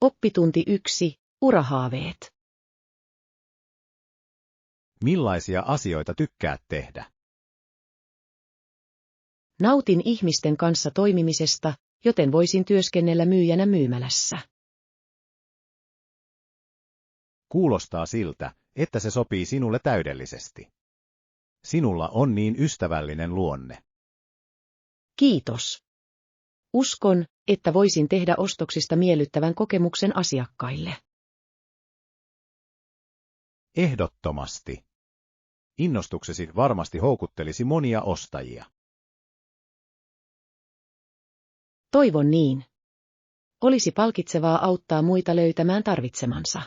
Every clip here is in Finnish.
Oppitunti 1. Urahaaveet. Millaisia asioita tykkäät tehdä? Nautin ihmisten kanssa toimimisesta, joten voisin työskennellä myyjänä myymälässä. Kuulostaa siltä, että se sopii sinulle täydellisesti. Sinulla on niin ystävällinen luonne. Kiitos. Uskon, että voisin tehdä ostoksista miellyttävän kokemuksen asiakkaille. Ehdottomasti. Innostuksesi varmasti houkuttelisi monia ostajia. Toivon niin. Olisi palkitsevaa auttaa muita löytämään tarvitsemansa.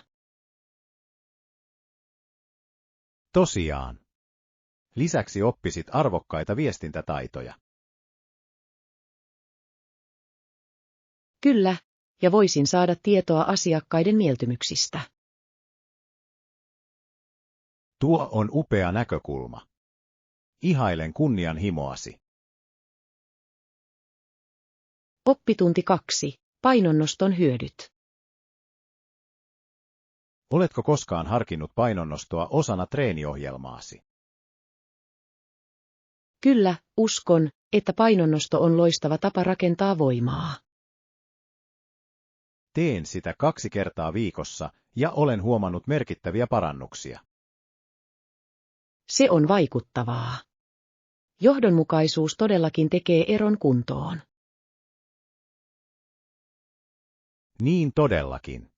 Tosiaan. Lisäksi oppisit arvokkaita viestintätaitoja. Kyllä, ja voisin saada tietoa asiakkaiden mieltymyksistä. Tuo on upea näkökulma. Ihailen kunnianhimoasi. Oppitunti 2. Painonnoston hyödyt. Oletko koskaan harkinnut painonnostoa osana treeniohjelmaasi? Kyllä, uskon, että painonnosto on loistava tapa rakentaa voimaa. Teen sitä 2 kertaa viikossa ja olen huomannut merkittäviä parannuksia. Se on vaikuttavaa. Johdonmukaisuus todellakin tekee eron kuntoon. Niin todellakin.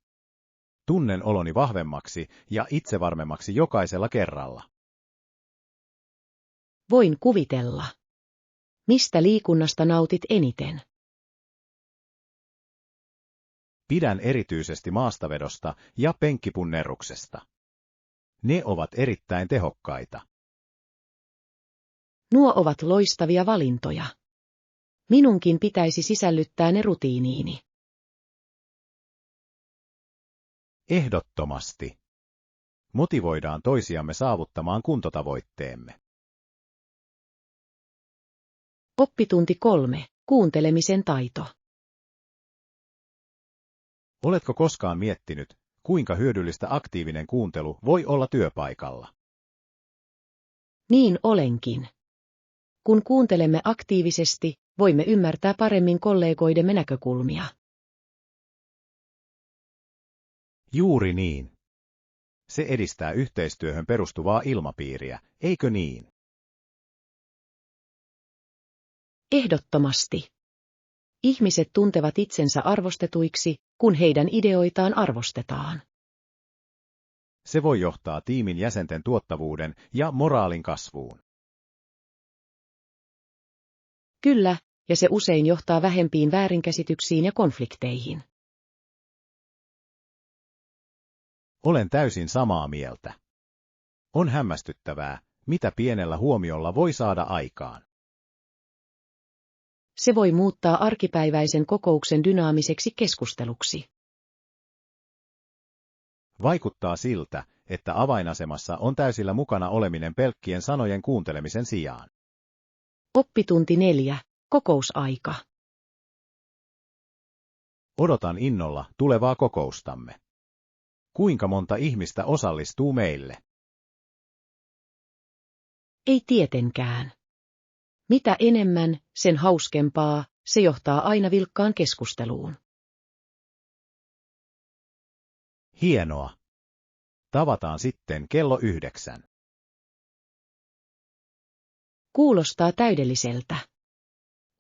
Tunnen oloni vahvemmaksi ja itsevarmemmaksi jokaisella kerralla. Voin kuvitella. Mistä liikunnasta nautit eniten? Pidän erityisesti maastavedosta ja penkkipunnerruksesta. Ne ovat erittäin tehokkaita. Nuo ovat loistavia valintoja. Minunkin pitäisi sisällyttää ne rutiiniini. Ehdottomasti. Motivoidaan toisiamme saavuttamaan kuntotavoitteemme. Oppitunti 3. Kuuntelemisen taito. Oletko koskaan miettinyt, kuinka hyödyllistä aktiivinen kuuntelu voi olla työpaikalla? Niin olenkin. Kun kuuntelemme aktiivisesti, voimme ymmärtää paremmin kollegoidemme näkökulmia. Juuri niin. Se edistää yhteistyöhön perustuvaa ilmapiiriä, eikö niin? Ehdottomasti. Ihmiset tuntevat itsensä arvostetuiksi, kun heidän ideoitaan arvostetaan. Se voi johtaa tiimin jäsenten tuottavuuden ja moraalin kasvuun. Kyllä, ja se usein johtaa vähempiin väärinkäsityksiin ja konflikteihin. Olen täysin samaa mieltä. On hämmästyttävää, mitä pienellä huomiolla voi saada aikaan. Se voi muuttaa arkipäiväisen kokouksen dynaamiseksi keskusteluksi. Vaikuttaa siltä, että avainasemassa on täysillä mukana oleminen pelkkien sanojen kuuntelemisen sijaan. Oppitunti 4. Kokousaika. Odotan innolla tulevaa kokoustamme. Kuinka monta ihmistä osallistuu meille? Ei tietenkään. Mitä enemmän, sen hauskempaa, se johtaa aina vilkkaan keskusteluun. Hienoa. Tavataan sitten kello 9. Kuulostaa täydelliseltä.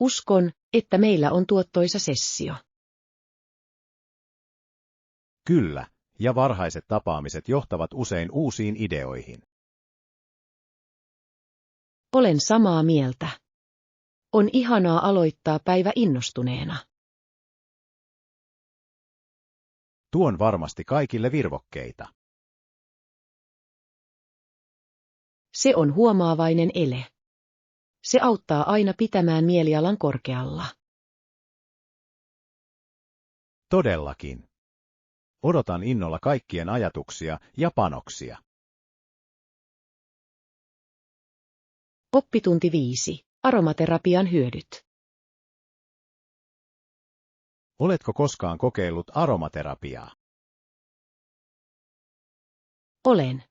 Uskon, että meillä on tuottoisa sessio. Kyllä, ja varhaiset tapaamiset johtavat usein uusiin ideoihin. Olen samaa mieltä. On ihanaa aloittaa päivä innostuneena. Tuon varmasti kaikille virvokkeita. Se on huomaavainen ele. Se auttaa aina pitämään mielialan korkealla. Todellakin. Odotan innolla kaikkien ajatuksia ja panoksia. Oppitunti 5. Aromaterapian hyödyt. Oletko koskaan kokeillut aromaterapiaa? Olen.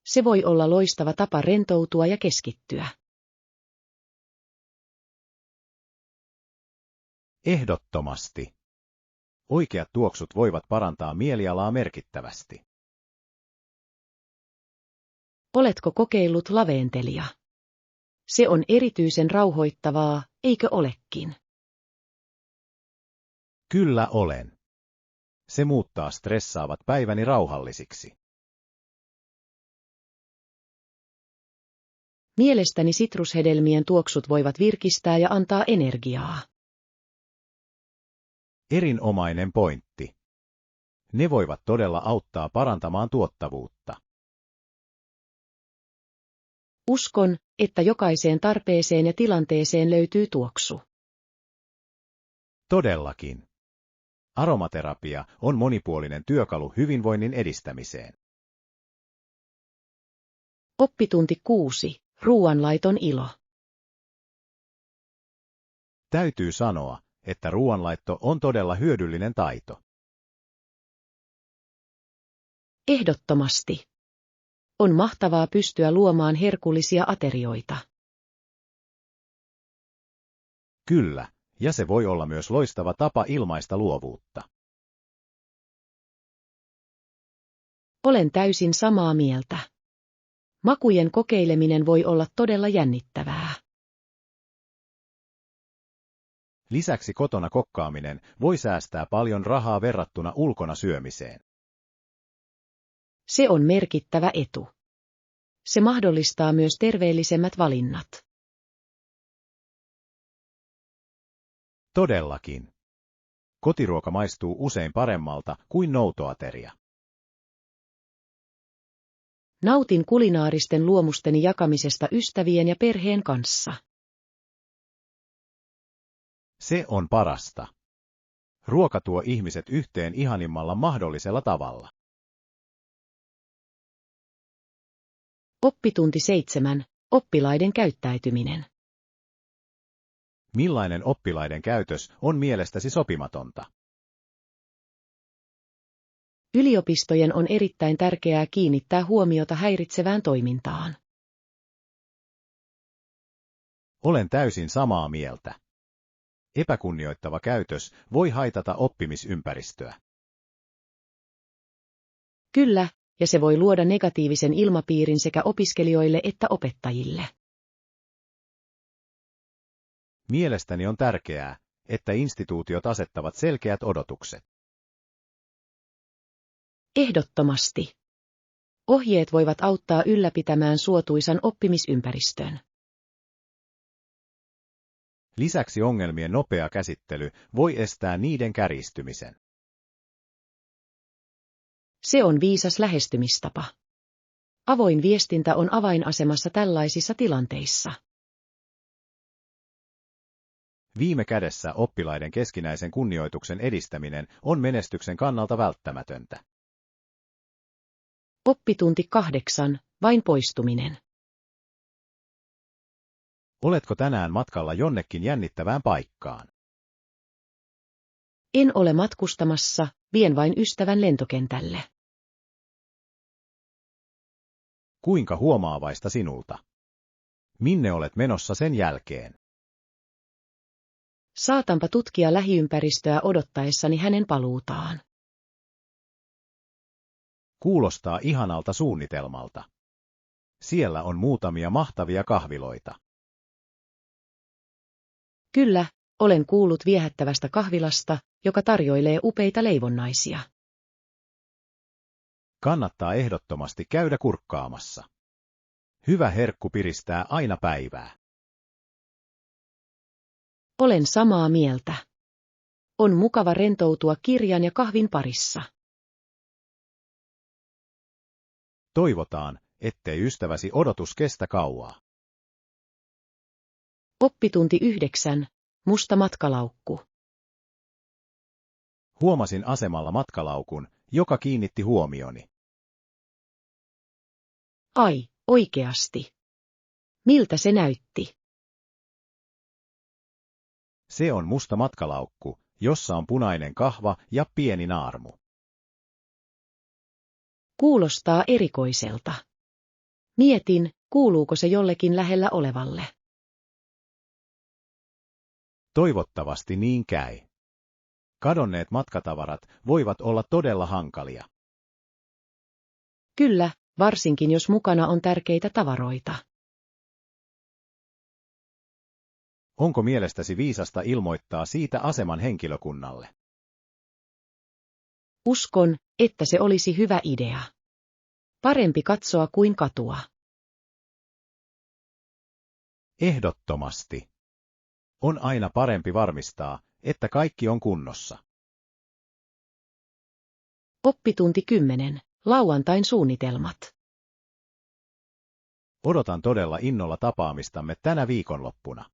Se voi olla loistava tapa rentoutua ja keskittyä. Ehdottomasti. Oikeat tuoksut voivat parantaa mielialaa merkittävästi. Oletko kokeillut laveentelia? Se on erityisen rauhoittavaa, eikö olekin? Kyllä olen. Se muuttaa stressaavat päiväni rauhallisiksi. Mielestäni sitrushedelmien tuoksut voivat virkistää ja antaa energiaa. Erinomainen pointti. Ne voivat todella auttaa parantamaan tuottavuutta. Uskon, että jokaiseen tarpeeseen ja tilanteeseen löytyy tuoksu. Todellakin. Aromaterapia on monipuolinen työkalu hyvinvoinnin edistämiseen. Oppitunti 6. Ruuanlaiton ilo. Täytyy sanoa, että ruuanlaitto on todella hyödyllinen taito. Ehdottomasti. On mahtavaa pystyä luomaan herkullisia aterioita. Kyllä, ja se voi olla myös loistava tapa ilmaista luovuutta. Olen täysin samaa mieltä. Makujen kokeileminen voi olla todella jännittävää. Lisäksi kotona kokkaaminen voi säästää paljon rahaa verrattuna ulkona syömiseen. Se on merkittävä etu. Se mahdollistaa myös terveellisemmät valinnat. Todellakin. Kotiruoka maistuu usein paremmalta kuin noutoateria. Nautin kulinaaristen luomusteni jakamisesta ystävien ja perheen kanssa. Se on parasta. Ruoka tuo ihmiset yhteen ihanimmalla mahdollisella tavalla. Oppitunti 7. Oppilaiden käyttäytyminen. Millainen oppilaiden käytös on mielestäsi sopimatonta? Yliopistojen on erittäin tärkeää kiinnittää huomiota häiritsevään toimintaan. Olen täysin samaa mieltä. Epäkunnioittava käytös voi haitata oppimisympäristöä. Kyllä, ja se voi luoda negatiivisen ilmapiirin sekä opiskelijoille että opettajille. Mielestäni on tärkeää, että instituutiot asettavat selkeät odotukset. Ehdottomasti. Ohjeet voivat auttaa ylläpitämään suotuisan oppimisympäristön. Lisäksi ongelmien nopea käsittely voi estää niiden kärjistymisen. Se on viisas lähestymistapa. Avoin viestintä on avainasemassa tällaisissa tilanteissa. Viime kädessä oppilaiden keskinäisen kunnioituksen edistäminen on menestyksen kannalta välttämätöntä. Oppitunti 8. Vain poistuminen. Oletko tänään matkalla jonnekin jännittävään paikkaan? En ole matkustamassa, vien vain ystävän lentokentälle. Kuinka huomaavaista sinulta? Minne olet menossa sen jälkeen? Saatanpa tutkia lähiympäristöä odottaessani hänen paluutaan. Kuulostaa ihanalta suunnitelmalta. Siellä on muutamia mahtavia kahviloita. Kyllä, olen kuullut viehättävästä kahvilasta, joka tarjoilee upeita leivonnaisia. Kannattaa ehdottomasti käydä kurkkaamassa. Hyvä herkku piristää aina päivää. Olen samaa mieltä. On mukava rentoutua kirjan ja kahvin parissa. Toivotaan, ettei ystäväsi odotus kestä kauaa. Oppitunti 9. Musta matkalaukku. Huomasin asemalla matkalaukun, joka kiinnitti huomioni. Ai, oikeasti. Miltä se näytti? Se on musta matkalaukku, jossa on punainen kahva ja pieni naarmu. Kuulostaa erikoiselta. Mietin, kuuluuko se jollekin lähellä olevalle. Toivottavasti niin käy. Kadonneet matkatavarat voivat olla todella hankalia. Kyllä, varsinkin jos mukana on tärkeitä tavaroita. Onko mielestäsi viisasta ilmoittaa siitä aseman henkilökunnalle? Uskon, että se olisi hyvä idea. Parempi katsoa kuin katua. Ehdottomasti. On aina parempi varmistaa, että kaikki on kunnossa. Oppitunti 10. Lauantain suunnitelmat. Odotan todella innolla tapaamistamme tänä viikonloppuna.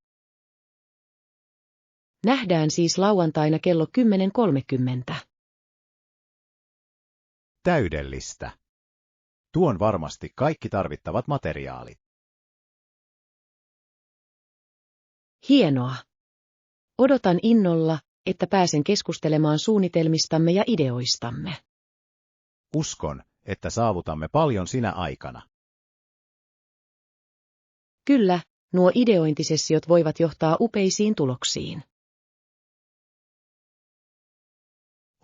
Nähdään siis lauantaina kello 10.30. Täydellistä. Tuon varmasti kaikki tarvittavat materiaalit. Hienoa. Odotan innolla, että pääsen keskustelemaan suunnitelmistamme ja ideoistamme. Uskon, että saavutamme paljon sinä aikana. Kyllä, nuo ideointisessiot voivat johtaa upeisiin tuloksiin.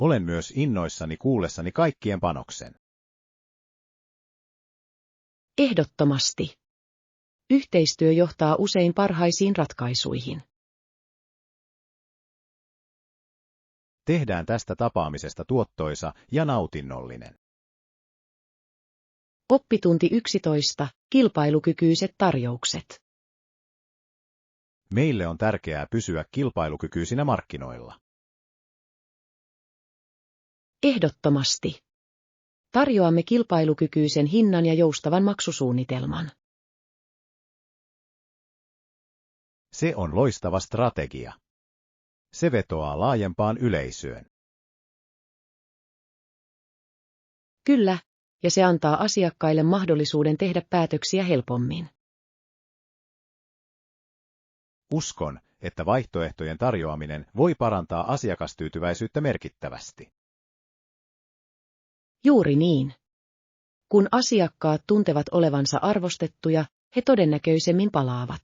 Olen myös innoissani kuullessani kaikkien panoksen. Ehdottomasti. Yhteistyö johtaa usein parhaisiin ratkaisuihin. Tehdään tästä tapaamisesta tuottoisa ja nautinnollinen. Oppitunti 11. Kilpailukykyiset tarjoukset. Meille on tärkeää pysyä kilpailukykyisinä markkinoilla. Ehdottomasti. Tarjoamme kilpailukykyisen hinnan ja joustavan maksusuunnitelman. Se on loistava strategia. Se vetoaa laajempaan yleisöön. Kyllä, ja se antaa asiakkaille mahdollisuuden tehdä päätöksiä helpommin. Uskon, että vaihtoehtojen tarjoaminen voi parantaa asiakastyytyväisyyttä merkittävästi. Juuri niin. Kun asiakkaat tuntevat olevansa arvostettuja, he todennäköisemmin palaavat.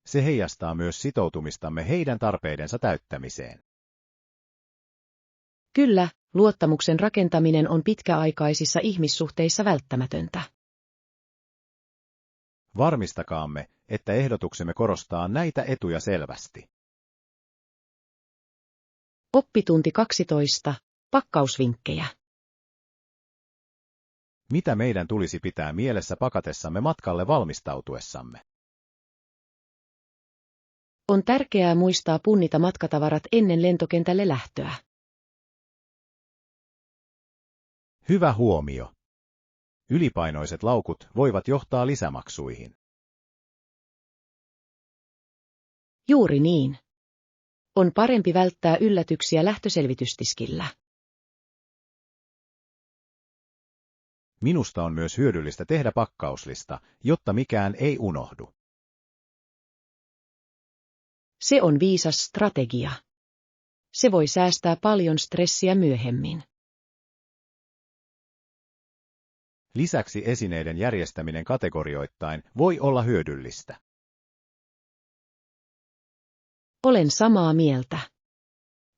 Se heijastaa myös sitoutumistamme heidän tarpeidensa täyttämiseen. Kyllä, luottamuksen rakentaminen on pitkäaikaisissa ihmissuhteissa välttämätöntä. Varmistakaamme, että ehdotuksemme korostaa näitä etuja selvästi. Oppitunti 12. Pakkausvinkkejä. Mitä meidän tulisi pitää mielessä pakatessamme matkalle valmistautuessamme? On tärkeää muistaa punnita matkatavarat ennen lentokentälle lähtöä. Hyvä huomio. Ylipainoiset laukut voivat johtaa lisämaksuihin. Juuri niin. On parempi välttää yllätyksiä lähtöselvitystiskillä. Minusta on myös hyödyllistä tehdä pakkauslista, jotta mikään ei unohdu. Se on viisas strategia. Se voi säästää paljon stressiä myöhemmin. Lisäksi esineiden järjestäminen kategorioittain voi olla hyödyllistä. Olen samaa mieltä.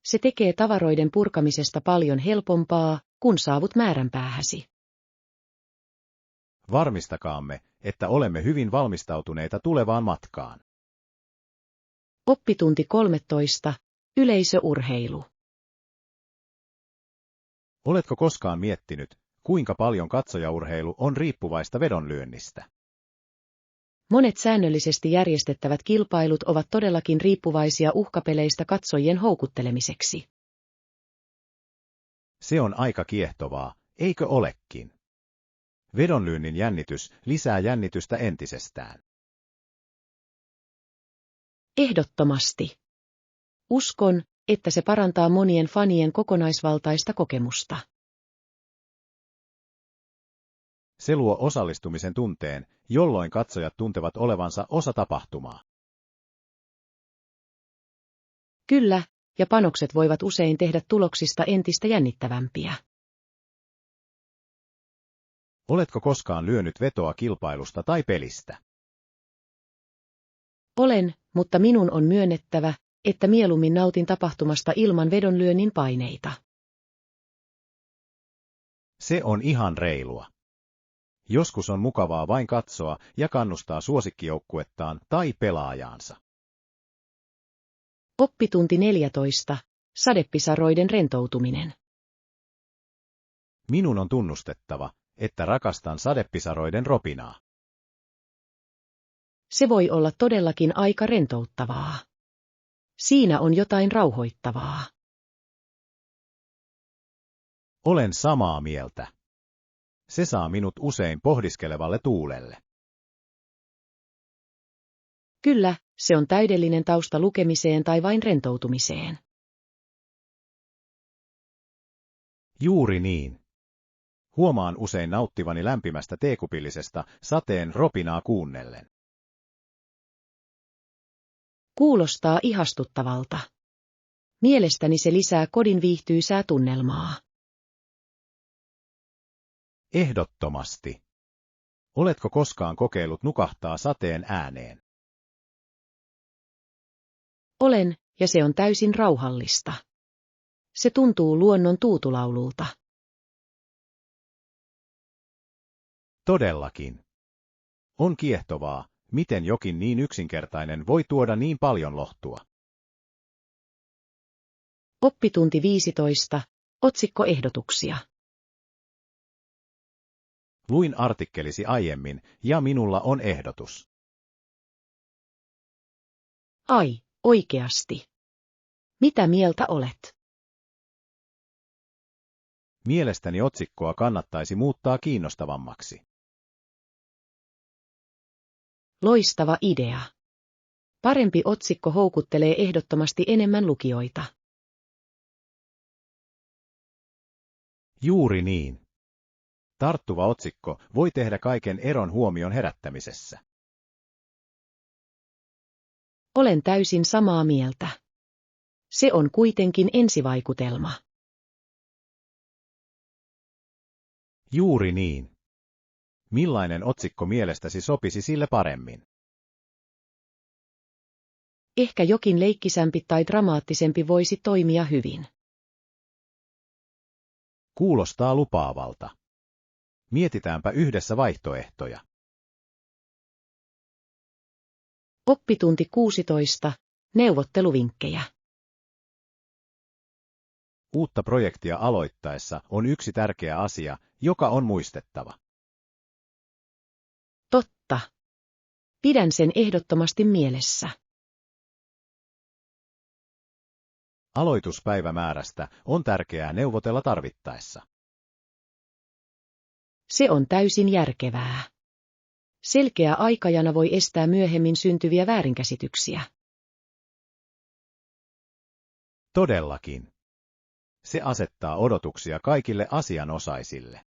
Se tekee tavaroiden purkamisesta paljon helpompaa, kun saavut määränpäähäsi. Varmistakaamme, että olemme hyvin valmistautuneita tulevaan matkaan. Oppitunti 13. Yleisöurheilu. Oletko koskaan miettinyt, kuinka paljon katsojaurheilu on riippuvaista vedonlyönnistä? Monet säännöllisesti järjestettävät kilpailut ovat todellakin riippuvaisia uhkapeleistä katsojien houkuttelemiseksi. Se on aika kiehtovaa, eikö olekin? Vedonlyönnin jännitys lisää jännitystä entisestään. Ehdottomasti. Uskon, että se parantaa monien fanien kokonaisvaltaista kokemusta. Se luo osallistumisen tunteen, jolloin katsojat tuntevat olevansa osa tapahtumaa. Kyllä, ja panokset voivat usein tehdä tuloksista entistä jännittävämpiä. Oletko koskaan lyönyt vetoa kilpailusta tai pelistä? Olen, mutta minun on myönnettävä, että mieluummin nautin tapahtumasta ilman vedonlyönnin paineita. Se on ihan reilua. Joskus on mukavaa vain katsoa ja kannustaa suosikkijoukkuettaan tai pelaajaansa. Oppitunti 14. Sadepisaroiden rentoutuminen. Minun on tunnustettava, että rakastan sadepisaroiden ropinaa. Se voi olla todellakin aika rentouttavaa. Siinä on jotain rauhoittavaa. Olen samaa mieltä. Se saa minut usein pohdiskelevalle tuulelle. Kyllä, se on täydellinen tausta lukemiseen tai vain rentoutumiseen. Juuri niin. Huomaan usein nauttivani lämpimästä teekupillisesta sateen ropinaa kuunnellen. Kuulostaa ihastuttavalta. Mielestäni se lisää kodin viihtyisää tunnelmaa. Ehdottomasti. Oletko koskaan kokeillut nukahtaa sateen ääneen? Olen, ja se on täysin rauhallista. Se tuntuu luonnon tuutulaululta. Todellakin. On kiehtovaa, miten jokin niin yksinkertainen voi tuoda niin paljon lohtua. Oppitunti 15. Otsikkoehdotuksia. Luin artikkelisi aiemmin, ja minulla on ehdotus. Ai, oikeasti. Mitä mieltä olet? Mielestäni otsikkoa kannattaisi muuttaa kiinnostavammaksi. Loistava idea. Parempi otsikko houkuttelee ehdottomasti enemmän lukijoita. Juuri niin. Tarttuva otsikko voi tehdä kaiken eron huomion herättämisessä. Olen täysin samaa mieltä. Se on kuitenkin ensivaikutelma. Juuri niin. Millainen otsikko mielestäsi sopisi sille paremmin? Ehkä jokin leikkisämpi tai dramaattisempi voisi toimia hyvin. Kuulostaa lupaavalta. Mietitäänpä yhdessä vaihtoehtoja. Oppitunti 16. Neuvotteluvinkkejä. Uutta projektia aloittaessa on yksi tärkeä asia, joka on muistettava. Totta. Pidän sen ehdottomasti mielessä. Aloituspäivämäärästä on tärkeää neuvotella tarvittaessa. Se on täysin järkevää. Selkeä aikajana voi estää myöhemmin syntyviä väärinkäsityksiä. Todellakin. Se asettaa odotuksia kaikille asianosaisille.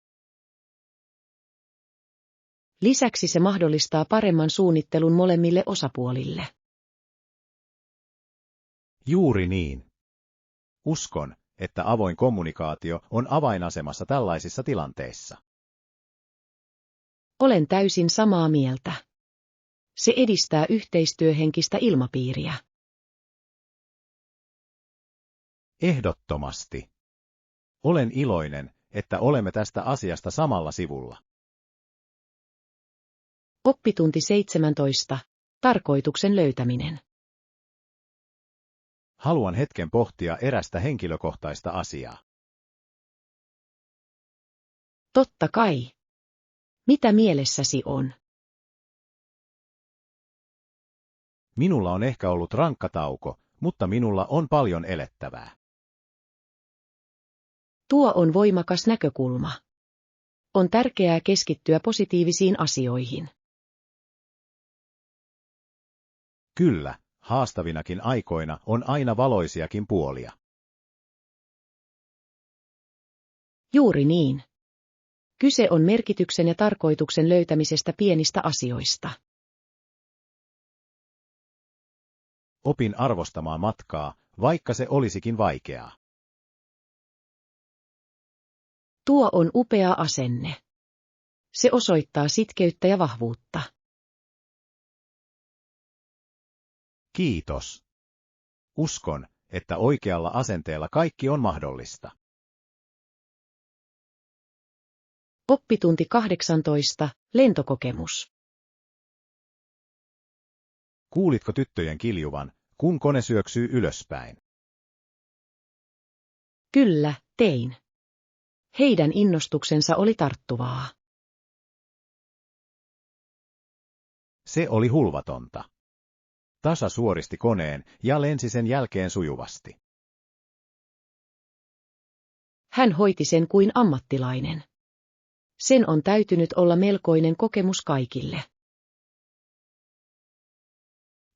Lisäksi se mahdollistaa paremman suunnittelun molemmille osapuolille. Juuri niin. Uskon, että avoin kommunikaatio on avainasemassa tällaisissa tilanteissa. Olen täysin samaa mieltä. Se edistää yhteistyöhenkistä ilmapiiriä. Ehdottomasti. Olen iloinen, että olemme tästä asiasta samalla sivulla. Oppitunti 17. Tarkoituksen löytäminen. Haluan hetken pohtia erästä henkilökohtaista asiaa. Totta kai. Mitä mielessäsi on? Minulla on ehkä ollut rankka tauko, mutta minulla on paljon elettävää. Tuo on voimakas näkökulma. On tärkeää keskittyä positiivisiin asioihin. Kyllä, haastavinakin aikoina on aina valoisiakin puolia. Juuri niin. Kyse on merkityksen ja tarkoituksen löytämisestä pienistä asioista. Opin arvostamaan matkaa, vaikka se olisikin vaikeaa. Tuo on upea asenne. Se osoittaa sitkeyttä ja vahvuutta. Kiitos. Uskon, että oikealla asenteella kaikki on mahdollista. Oppitunti 18. Lentokokemus. Kuulitko tyttöjen kiljuvan, kun kone syöksyy ylöspäin? Kyllä, tein. Heidän innostuksensa oli tarttuvaa. Se oli hulvatonta. Tasa suoristi koneen ja lensi sen jälkeen sujuvasti. Hän hoiti sen kuin ammattilainen. Sen on täytynyt olla melkoinen kokemus kaikille.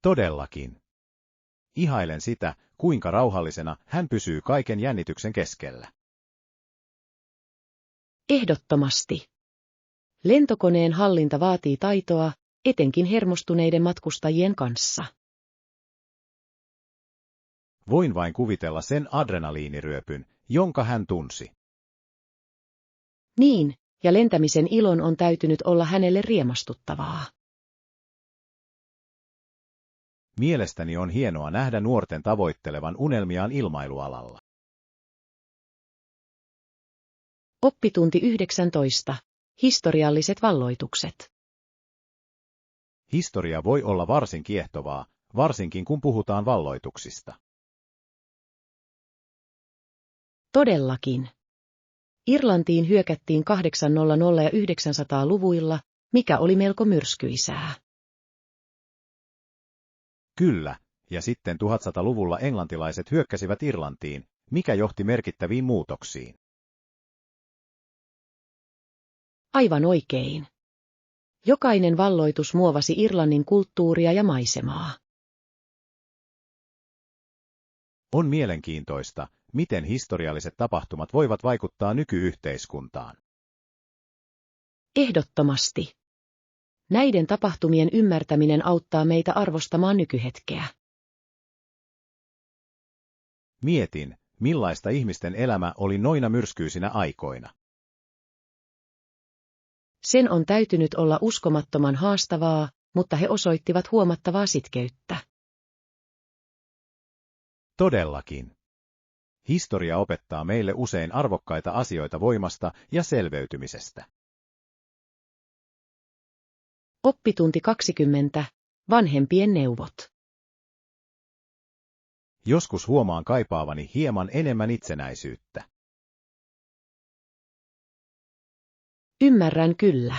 Todellakin. Ihailen sitä, kuinka rauhallisena hän pysyy kaiken jännityksen keskellä. Ehdottomasti. Lentokoneen hallinta vaatii taitoa, etenkin hermostuneiden matkustajien kanssa. Voin vain kuvitella sen adrenaliiniryöpyn, jonka hän tunsi. Niin, ja lentämisen ilon on täytynyt olla hänelle riemastuttavaa. Mielestäni on hienoa nähdä nuorten tavoittelevan unelmiaan ilmailualalla. Oppitunti 19. Historialliset valloitukset. Historia voi olla varsin kiehtovaa, varsinkin kun puhutaan valloituksista. Todellakin. Irlantiin hyökättiin 800- ja 900-luvuilla, mikä oli melko myrskyisää. Kyllä, ja sitten 1100-luvulla englantilaiset hyökkäsivät Irlantiin, mikä johti merkittäviin muutoksiin. Aivan oikein. Jokainen valloitus muovasi Irlannin kulttuuria ja maisemaa. On mielenkiintoista, miten historialliset tapahtumat voivat vaikuttaa nykyyhteiskuntaan. Ehdottomasti. Näiden tapahtumien ymmärtäminen auttaa meitä arvostamaan nykyhetkeä. Mietin, millaista ihmisten elämä oli noina myrskyisinä aikoina. Sen on täytynyt olla uskomattoman haastavaa, mutta he osoittivat huomattavaa sitkeyttä. Todellakin. Historia opettaa meille usein arvokkaita asioita voimasta ja selveytymisestä. Oppitunti 20. Vanhempien neuvot. Joskus huomaan kaipaavani hieman enemmän itsenäisyyttä. Ymmärrän kyllä.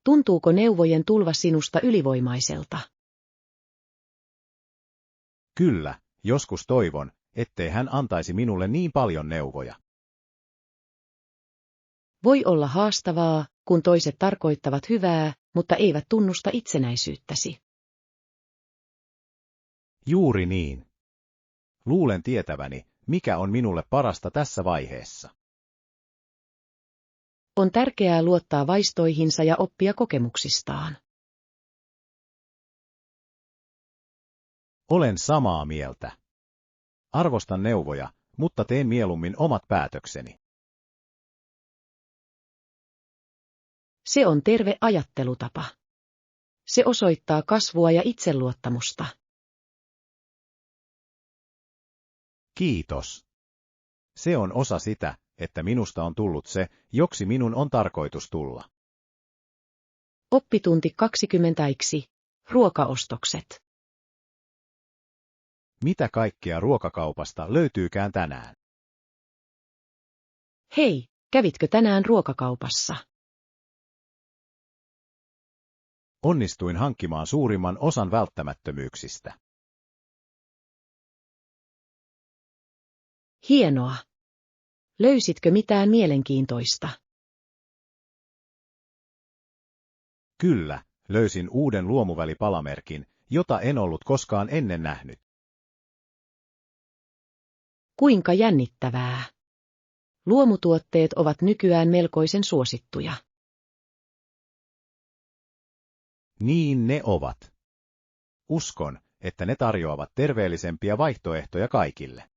Tuntuuko neuvojen tulva sinusta ylivoimaiselta? Kyllä, joskus toivon, ettei hän antaisi minulle niin paljon neuvoja. Voi olla haastavaa, kun toiset tarkoittavat hyvää, mutta eivät tunnusta itsenäisyyttäsi. Juuri niin. Luulen tietäväni, mikä on minulle parasta tässä vaiheessa. On tärkeää luottaa vaistoihinsa ja oppia kokemuksistaan. Olen samaa mieltä. Arvostan neuvoja, mutta teen mieluummin omat päätökseni. Se on terve ajattelutapa. Se osoittaa kasvua ja itseluottamusta. Kiitos. Se on osa sitä, että minusta on tullut se, joksi minun on tarkoitus tulla. Oppitunti 20. Ruokaostokset. Mitä kaikkea ruokakaupasta löytyykään tänään? Hei, kävitkö tänään ruokakaupassa? Onnistuin hankkimaan suurimman osan välttämättömyyksistä. Hienoa. Löysitkö mitään mielenkiintoista? Kyllä, löysin uuden luomuvälipalamerkin, jota en ollut koskaan ennen nähnyt. Kuinka jännittävää. Luomutuotteet ovat nykyään melkoisen suosittuja. Niin ne ovat. Uskon, että ne tarjoavat terveellisempiä vaihtoehtoja kaikille.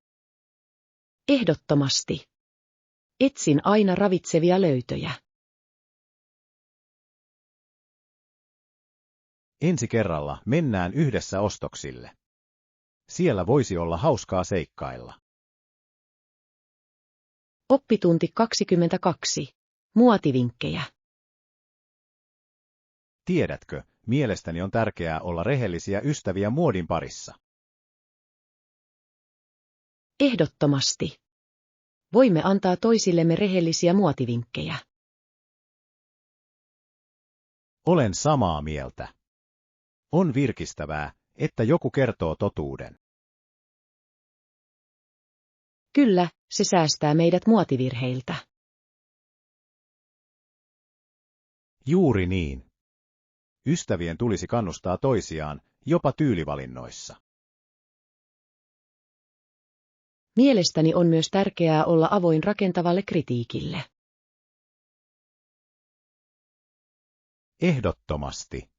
Ehdottomasti. Etsin aina ravitsevia löytöjä. Ensi kerralla mennään yhdessä ostoksille. Siellä voisi olla hauskaa seikkailla. Oppitunti 22. Muotivinkkejä. Tiedätkö, mielestäni on tärkeää olla rehellisiä ystäviä muodin parissa. Ehdottomasti. Voimme antaa toisillemme rehellisiä muotivinkkejä. Olen samaa mieltä. On virkistävää, että joku kertoo totuuden. Kyllä, se säästää meidät muotivirheiltä. Juuri niin. Ystävien tulisi kannustaa toisiaan, jopa tyylivalinnoissa. Mielestäni on myös tärkeää olla avoin rakentavalle kritiikille. Ehdottomasti.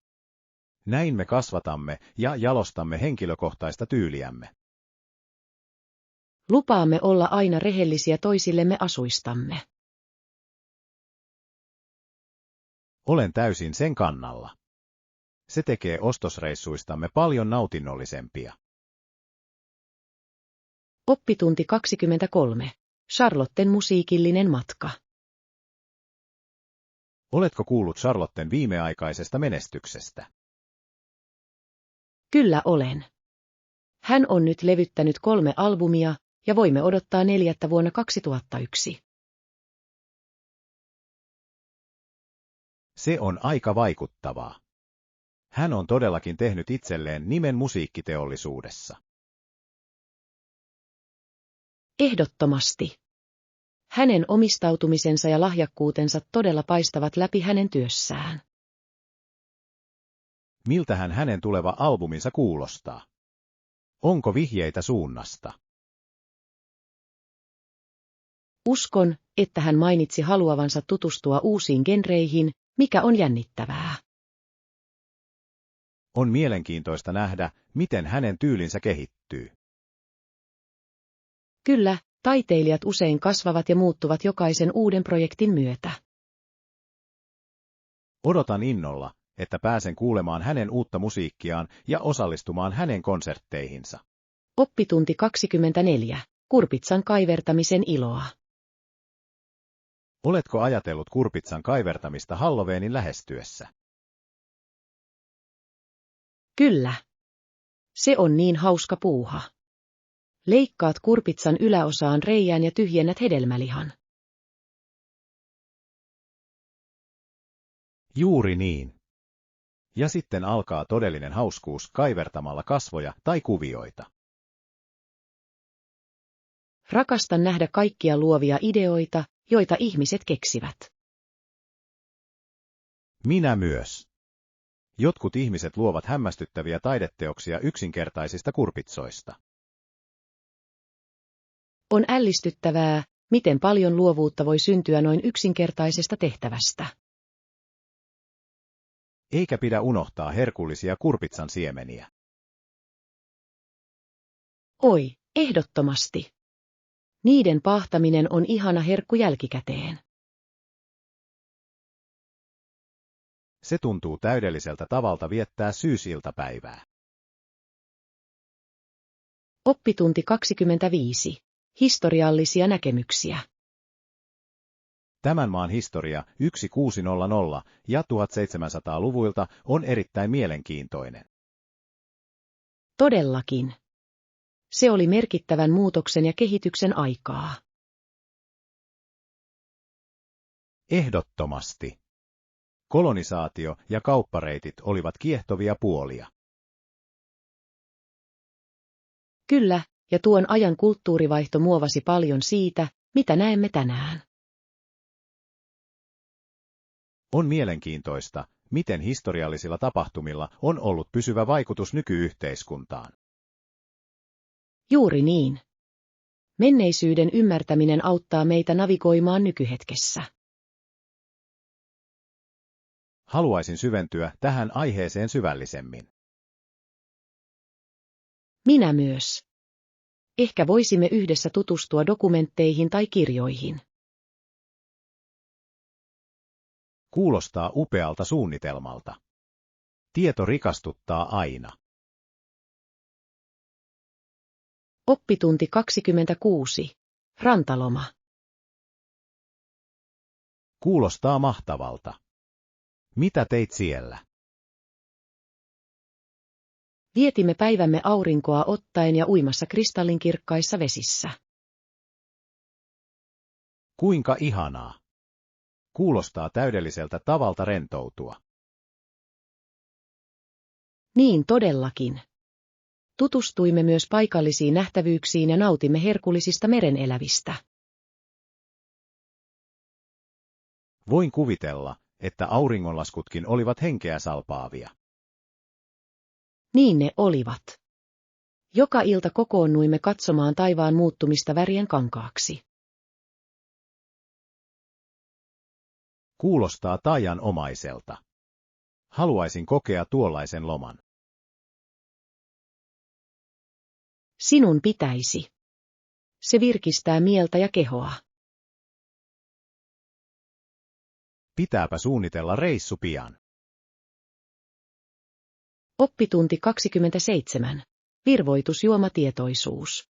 Näin me kasvatamme ja jalostamme henkilökohtaista tyyliämme. Lupaamme olla aina rehellisiä toisillemme asuistamme. Olen täysin sen kannalla. Se tekee ostosreissuistamme paljon nautinnollisempia. Oppitunti 23. Charlotten musiikillinen matka. Oletko kuullut Charlotten viimeaikaisesta menestyksestä? Kyllä olen. Hän on nyt levyttänyt 3 albumia, ja voimme odottaa 4. vuonna 2001. Se on aika vaikuttavaa. Hän on todellakin tehnyt itselleen nimen musiikkiteollisuudessa. Ehdottomasti. Hänen omistautumisensa ja lahjakkuutensa todella paistavat läpi hänen työssään. Miltähän hänen tuleva albuminsa kuulostaa? Onko vihjeitä suunnasta? Uskon, että hän mainitsi haluavansa tutustua uusiin genreihin, mikä on jännittävää. On mielenkiintoista nähdä, miten hänen tyylinsä kehittyy. Kyllä, taiteilijat usein kasvavat ja muuttuvat jokaisen uuden projektin myötä. Odotan innolla, että pääsen kuulemaan hänen uutta musiikkiaan ja osallistumaan hänen konsertteihinsa. Oppitunti 24. Kurpitsan kaivertamisen iloa. Oletko ajatellut kurpitsan kaivertamista Halloweenin lähestyessä? Kyllä. Se on niin hauska puuha. Leikkaat kurpitsan yläosaan reijään ja tyhjennät hedelmälihan. Juuri niin. Ja sitten alkaa todellinen hauskuus kaivertamalla kasvoja tai kuvioita. Rakastan nähdä kaikkia luovia ideoita, joita ihmiset keksivät. Minä myös. Jotkut ihmiset luovat hämmästyttäviä taideteoksia yksinkertaisista kurpitsoista. On ällistyttävää, miten paljon luovuutta voi syntyä noin yksinkertaisesta tehtävästä. Eikä pidä unohtaa herkullisia kurpitsan siemeniä. Oi, ehdottomasti. Niiden paahtaminen on ihana herkku jälkikäteen. Se tuntuu täydelliseltä tavalta viettää syysiltapäivää. Oppitunti 25. Historiallisia näkemyksiä. Tämän maan historia 1600- ja 1700-luvuilta on erittäin mielenkiintoinen. Todellakin. Se oli merkittävän muutoksen ja kehityksen aikaa. Ehdottomasti. Kolonisaatio ja kauppareitit olivat kiehtovia puolia. Kyllä, ja tuon ajan kulttuurivaihto muovasi paljon siitä, mitä näemme tänään. On mielenkiintoista, miten historiallisilla tapahtumilla on ollut pysyvä vaikutus nykyyhteiskuntaan. Juuri niin. Menneisyyden ymmärtäminen auttaa meitä navigoimaan nykyhetkessä. Haluaisin syventyä tähän aiheeseen syvällisemmin. Minä myös. Ehkä voisimme yhdessä tutustua dokumentteihin tai kirjoihin. Kuulostaa upealta suunnitelmalta. Tieto rikastuttaa aina. Oppitunti 26. Rantaloma. Kuulostaa mahtavalta. Mitä teit siellä? Vietimme päivämme aurinkoa ottaen ja uimassa kristallinkirkkaissa vesissä. Kuinka ihanaa. Kuulostaa täydelliseltä tavalta rentoutua. Niin todellakin. Tutustuimme myös paikallisiin nähtävyyksiin ja nautimme herkullisista merenelävistä. Voin kuvitella, että auringonlaskutkin olivat henkeä salpaavia. Niin ne olivat. Joka ilta kokoonnuimme katsomaan taivaan muuttumista värien kankaaksi. Kuulostaa taianomaiselta. Haluaisin kokea tuollaisen loman. Sinun pitäisi. Se virkistää mieltä ja kehoa. Pitääpä suunnitella reissu pian. Oppitunti 27. Virvoitusjuomatietoisuus.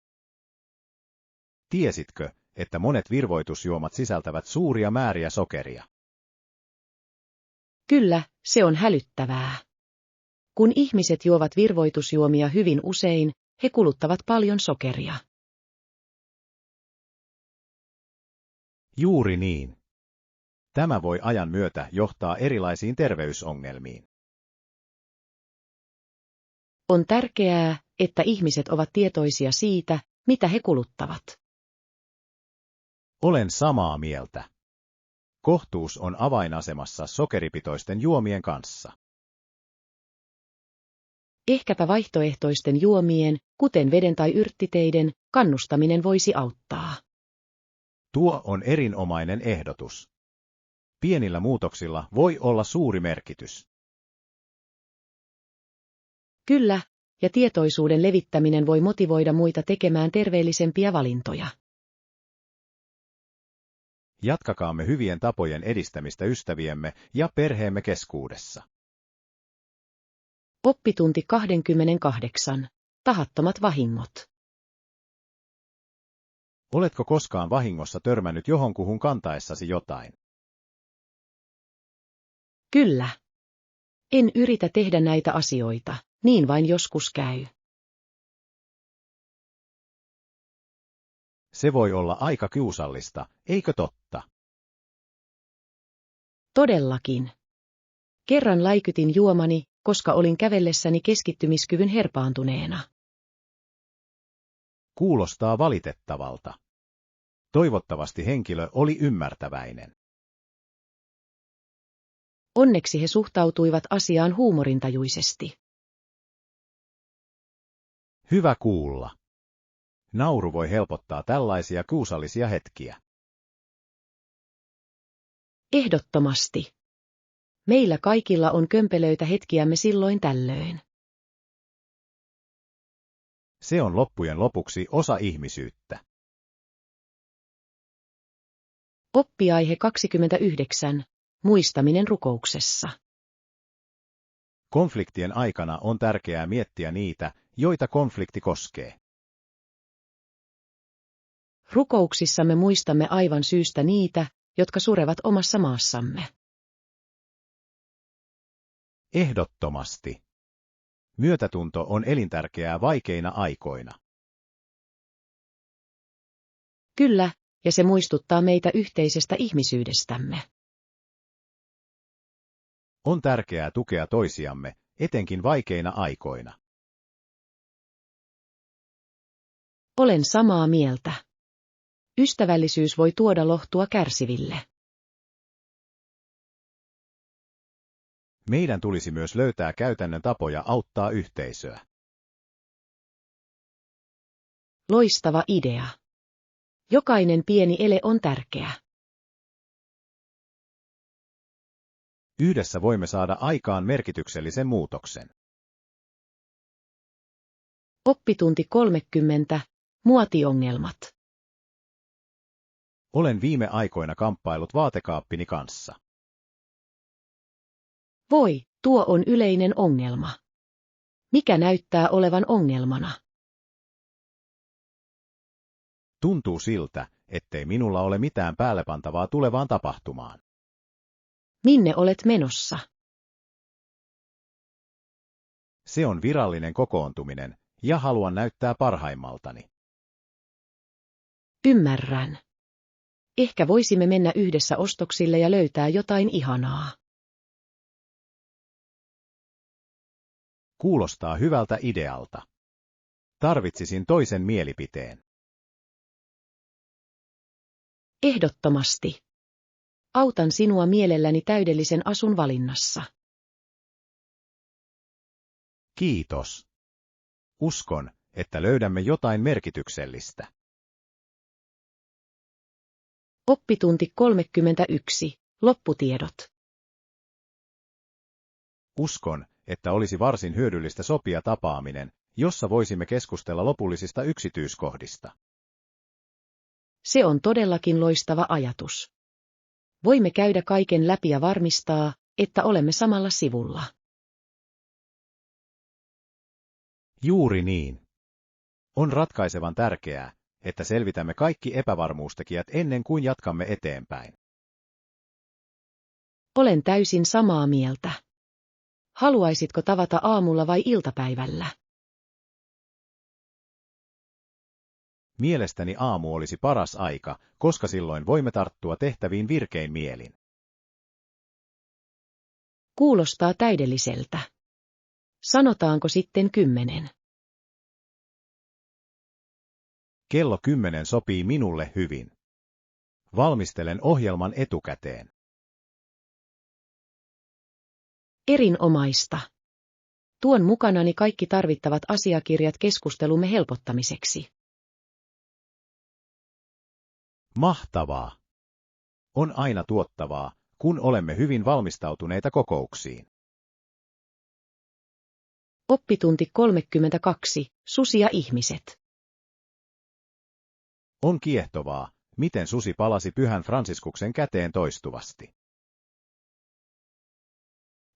Tiesitkö, että monet virvoitusjuomat sisältävät suuria määriä sokeria? Kyllä, se on hälyttävää. Kun ihmiset juovat virvoitusjuomia hyvin usein, he kuluttavat paljon sokeria. Juuri niin. Tämä voi ajan myötä johtaa erilaisiin terveysongelmiin. On tärkeää, että ihmiset ovat tietoisia siitä, mitä he kuluttavat. Olen samaa mieltä. Kohtuus on avainasemassa sokeripitoisten juomien kanssa. Ehkäpä vaihtoehtoisten juomien, kuten veden tai yrttiteiden, kannustaminen voisi auttaa. Tuo on erinomainen ehdotus. Pienillä muutoksilla voi olla suuri merkitys. Kyllä, ja tietoisuuden levittäminen voi motivoida muita tekemään terveellisempiä valintoja. Jatkakaamme hyvien tapojen edistämistä ystäviemme ja perheemme keskuudessa. Oppitunti 28. Tahattomat vahingot. Oletko koskaan vahingossa törmännyt johonkuhun kantaessasi jotain? Kyllä. En yritä tehdä näitä asioita, niin vain joskus käy. Se voi olla aika kiusallista, eikö totta? Todellakin. Kerran läikytin juomani, koska olin kävellessäni keskittymiskyvyn herpaantuneena. Kuulostaa valitettavalta. Toivottavasti henkilö oli ymmärtäväinen. Onneksi he suhtautuivat asiaan huumorintajuisesti. Hyvä kuulla. Nauru voi helpottaa tällaisia kiusallisia hetkiä. Ehdottomasti. Meillä kaikilla on kömpelöitä hetkiämme silloin tällöin. Se on loppujen lopuksi osa ihmisyyttä. Oppiaihe 29. Muistaminen rukouksessa. Konfliktien aikana on tärkeää miettiä niitä, joita konflikti koskee. Rukouksissamme muistamme aivan syystä niitä, jotka surevat omassa maassamme. Ehdottomasti. Myötätunto on elintärkeää vaikeina aikoina. Kyllä, ja se muistuttaa meitä yhteisestä ihmisyydestämme. On tärkeää tukea toisiamme, etenkin vaikeina aikoina. Olen samaa mieltä. Ystävällisyys voi tuoda lohtua kärsiville. Meidän tulisi myös löytää käytännön tapoja auttaa yhteisöä. Loistava idea. Jokainen pieni ele on tärkeä. Yhdessä voimme saada aikaan merkityksellisen muutoksen. Oppitunti 30. Muotiongelmat. Olen viime aikoina kamppailut vaatekaappini kanssa. Voi, tuo on yleinen ongelma. Mikä näyttää olevan ongelmana? Tuntuu siltä, ettei minulla ole mitään päällepantavaa tulevaan tapahtumaan. Minne olet menossa? Se on virallinen kokoontuminen, ja haluan näyttää parhaimmaltani. Ymmärrän. Ehkä voisimme mennä yhdessä ostoksille ja löytää jotain ihanaa. Kuulostaa hyvältä idealta. Tarvitsisin toisen mielipiteen. Ehdottomasti. Autan sinua mielelläni täydellisen asun valinnassa. Kiitos. Uskon, että löydämme jotain merkityksellistä. Oppitunti 31. Lopputiedot. Uskon, että olisi varsin hyödyllistä sopia tapaaminen, jossa voisimme keskustella lopullisista yksityiskohdista. Se on todellakin loistava ajatus. Voimme käydä kaiken läpi ja varmistaa, että olemme samalla sivulla. Juuri niin. On ratkaisevan tärkeää, että selvitämme kaikki epävarmuustekijät ennen kuin jatkamme eteenpäin. Olen täysin samaa mieltä. Haluaisitko tavata aamulla vai iltapäivällä? Mielestäni aamu olisi paras aika, koska silloin voimme tarttua tehtäviin virkein mielin. Kuulostaa täydelliseltä. Sanotaanko sitten 10? Kello 10 sopii minulle hyvin. Valmistelen ohjelman etukäteen. Erinomaista. Tuon mukanani kaikki tarvittavat asiakirjat keskustelumme helpottamiseksi. Mahtavaa. On aina tuottavaa, kun olemme hyvin valmistautuneita kokouksiin. Oppitunti 32. Susi ja ihmiset. On kiehtovaa, miten susi palasi Pyhän Fransiskuksen käteen toistuvasti.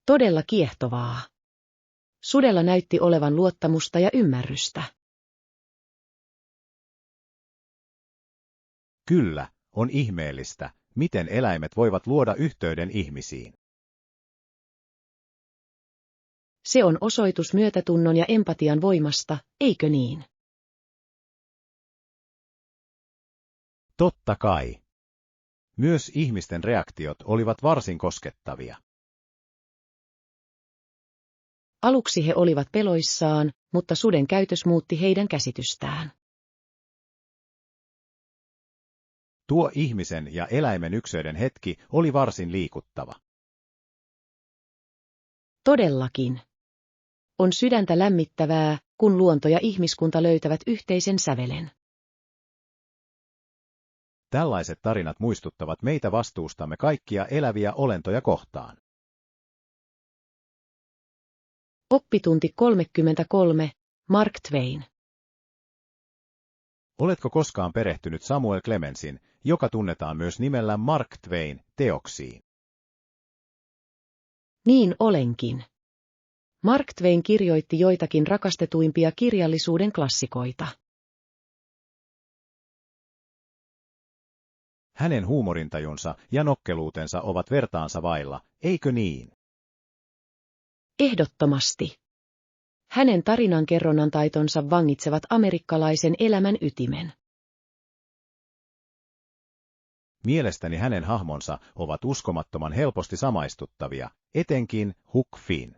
Todella kiehtovaa. Sudella näytti olevan luottamusta ja ymmärrystä. Kyllä, on ihmeellistä, miten eläimet voivat luoda yhteyden ihmisiin. Se on osoitus myötätunnon ja empatian voimasta, eikö niin? Totta kai. Myös ihmisten reaktiot olivat varsin koskettavia. Aluksi he olivat peloissaan, mutta suden käytös muutti heidän käsitystään. Tuo ihmisen ja eläimen ykseyden hetki oli varsin liikuttava. Todellakin. On sydäntä lämmittävää, kun luonto ja ihmiskunta löytävät yhteisen sävelen. Tällaiset tarinat muistuttavat meitä vastuustamme kaikkia eläviä olentoja kohtaan. Oppitunti 33. Mark Twain. Oletko koskaan perehtynyt Samuel Clemensin, joka tunnetaan myös nimellä Mark Twain, teoksiin? Niin olenkin. Mark Twain kirjoitti joitakin rakastetuimpia kirjallisuuden klassikoita. Hänen huumorintajunsa ja nokkeluutensa ovat vertaansa vailla, eikö niin? Ehdottomasti. Hänen tarinankerronnan taitonsa vangitsevat amerikkalaisen elämän ytimen. Mielestäni hänen hahmonsa ovat uskomattoman helposti samaistuttavia, etenkin Huck Finn.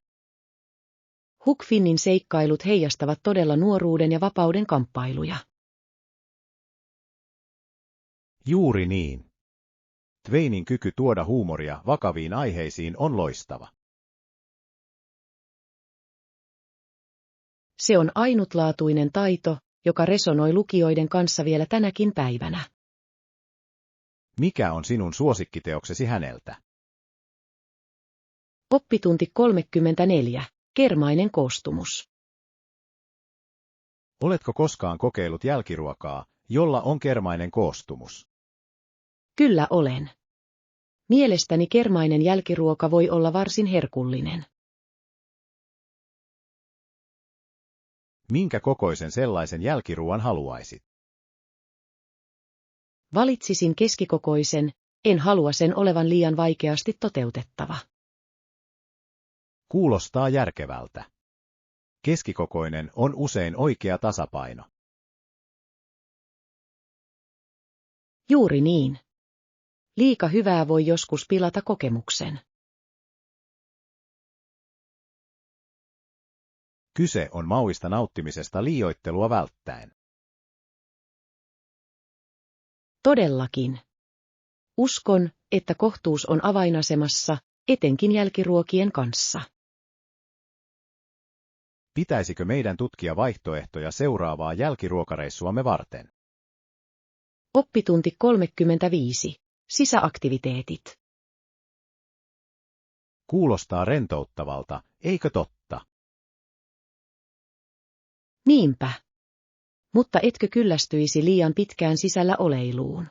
Huck Finnin seikkailut heijastavat todella nuoruuden ja vapauden kamppailuja. Juuri niin. Twainin kyky tuoda huumoria vakaviin aiheisiin on loistava. Se on ainutlaatuinen taito, joka resonoi lukijoiden kanssa vielä tänäkin päivänä. Mikä on sinun suosikkiteoksesi häneltä? Oppitunti 34. Kermainen koostumus. Oletko koskaan kokeillut jälkiruokaa, jolla on kermainen koostumus? Kyllä olen. Mielestäni kermainen jälkiruoka voi olla varsin herkullinen. Minkä kokoisen sellaisen jälkiruoan haluaisit? Valitsisin keskikokoisen, en halua sen olevan liian vaikeasti toteutettava. Kuulostaa järkevältä. Keskikokoinen on usein oikea tasapaino. Juuri niin. Liika hyvää voi joskus pilata kokemuksen. Kyse on mauista nauttimisesta liioittelua välttäen. Todellakin. Uskon, että kohtuus on avainasemassa, etenkin jälkiruokien kanssa. Pitäisikö meidän tutkia vaihtoehtoja seuraavaa jälkiruokareissuamme varten? Oppitunti 35. Sisäaktiviteetit. Kuulostaa rentouttavalta, eikö totta? Niinpä. Mutta etkö kyllästyisi liian pitkään sisällä oleiluun?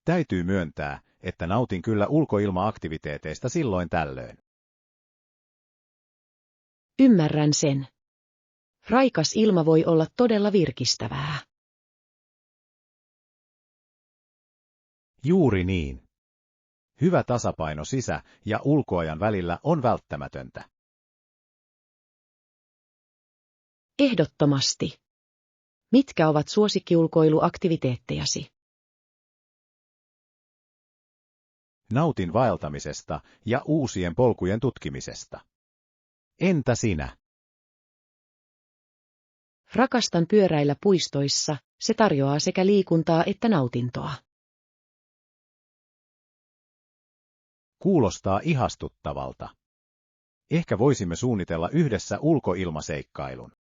Täytyy myöntää, että nautin kyllä ulkoilma-aktiviteeteista silloin tällöin. Ymmärrän sen. Raikas ilma voi olla todella virkistävää. Juuri niin. Hyvä tasapaino sisä- ja ulkoajan välillä on välttämätöntä. Ehdottomasti. Mitkä ovat suosikkiulkoiluaktiviteettejasi? Nautin vaeltamisesta ja uusien polkujen tutkimisesta. Entä sinä? Rakastan pyöräillä puistoissa, se tarjoaa sekä liikuntaa että nautintoa. Kuulostaa ihastuttavalta. Ehkä voisimme suunnitella yhdessä ulkoilmaseikkailun.